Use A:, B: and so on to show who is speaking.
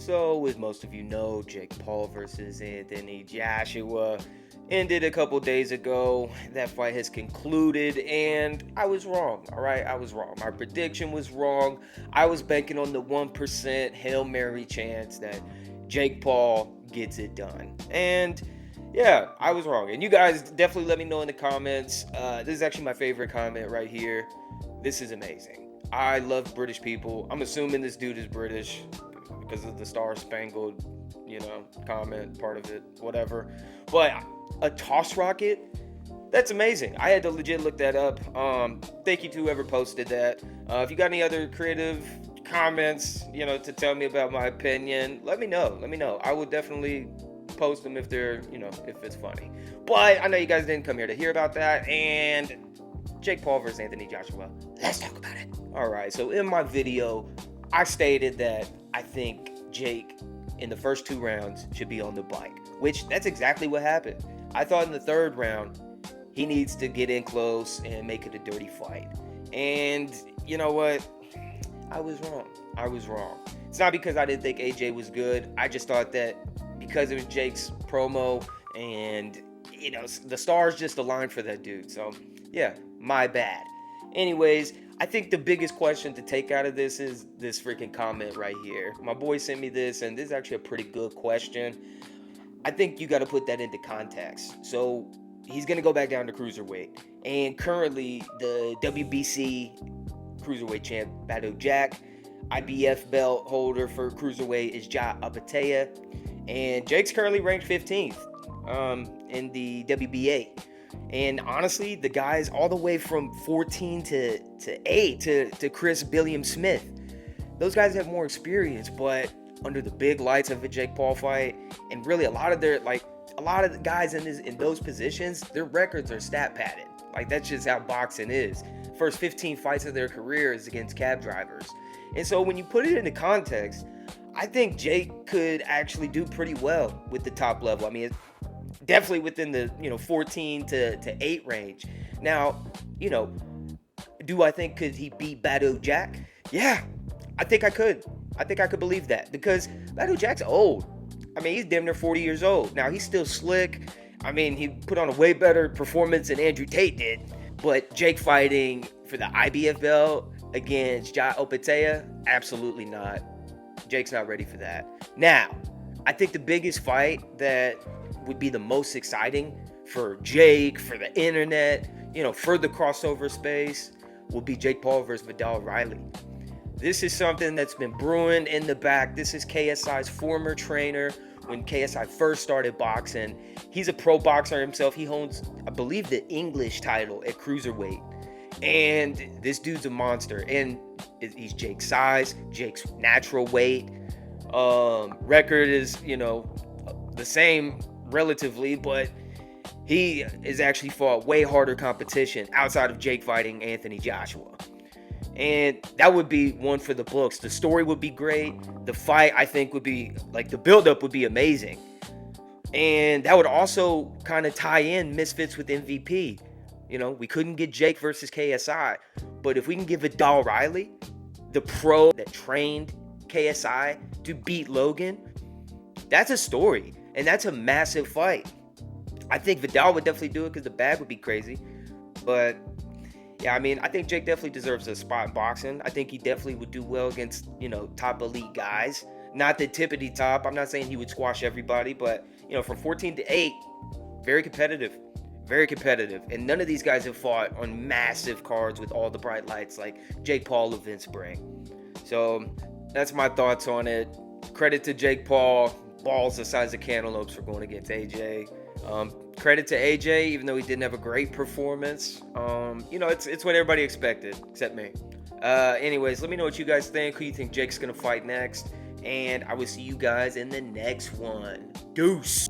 A: So, as most of you know, Jake Paul versus Anthony Joshua ended a couple days ago. That fight has concluded, and I was wrong. All right, I was wrong. My prediction was wrong. I was banking on the 1% Hail Mary chance that Jake Paul gets it done. And yeah, I was wrong. And you guys definitely let me know in the comments. This is actually my favorite comment right here. This is amazing. I love British people. I'm assuming this dude is British because of the Star Spangled, comment part of it, whatever. But a toss rocket, that's amazing. I had to legit look that up. Thank you to whoever posted that. If you got any other creative comments, to tell me about my opinion, let me know. I will definitely post them if they're, if it's funny. But I know you guys didn't come here to hear about that. And Jake Paul versus Anthony Joshua. Let's talk about it. All right. So in my video, I stated that I think Jake in the first 2 rounds should be on the bike, which that's exactly what happened. I thought in the 3rd round, he needs to get in close and make it a dirty fight. And you know what? I was wrong. It's not because I didn't think AJ was good. I just thought that because it was Jake's promo and, the stars just aligned for that dude. So, yeah, my bad. Anyways, I think the biggest question to take out of this is this freaking comment right here. My boy sent me this, and this is actually a pretty good question. I think you got to put that into context. So he's going to go back down to Cruiserweight. And currently, the WBC Cruiserweight champ, Bado Jack, IBF belt holder for Cruiserweight is Ja Apatea. And Jake's currently ranked 15th in the WBA. And honestly, the guys all the way from 14 to 8 to Chris Billiam Smith, those guys have more experience, but under the big lights of a Jake Paul fight, and really a lot of the guys in those positions, their records are stat padded. Like, that's just how boxing is. First 15 fights of their career is against cab drivers. And so when you put it into context, I think Jake could actually do pretty well with the top level. I mean, definitely within the 14 to 8 range. Now, do I think could he beat Bado Jack? Yeah, I think I could. I think I could believe that because Bado Jack's old. I mean, he's damn near 40 years old. Now, he's still slick. I mean, he put on a way better performance than Andrew Tate did. But Jake fighting for the IBF belt against Ja Opatea? Absolutely not. Jake's not ready for that. Now, I think the biggest fight that would be the most exciting for Jake, for the internet, for the crossover space, will be Jake Paul versus Vidal Riley. This is something that's been brewing in the back. This is KSI's former trainer when KSI first started boxing. He's a pro boxer himself. He owns, I believe, the English title at Cruiserweight. And this dude's a monster. And he's Jake's size, Jake's natural weight. Record is, the same relatively, but he has actually fought way harder competition outside of Jake fighting Anthony Joshua. And that would be one for the books. The story would be great. The fight, I think, would be, the buildup would be amazing. And that would also kind of tie in Misfits with MVP. We couldn't get Jake versus KSI. But if we can give Vidal Riley, the pro that trained KSI, to beat Logan, that's a story. And that's a massive fight. I think Vidal would definitely do it because the bag would be crazy. But yeah, I mean, I think Jake definitely deserves a spot in boxing. I think he definitely would do well against, top elite guys. Not the tippity top. I'm not saying he would squash everybody, but, from 14 to 8, very competitive. Very competitive. And none of these guys have fought on massive cards with all the bright lights like Jake Paul events bring. So that's my thoughts on it. Credit to Jake Paul. Balls the size of cantaloupes for going against AJ. Credit to AJ, even though he didn't have a great performance. It's what everybody expected, except me. Anyways, let me know what you guys think. Who you think Jake's going to fight next? And I will see you guys in the next one. Deuce.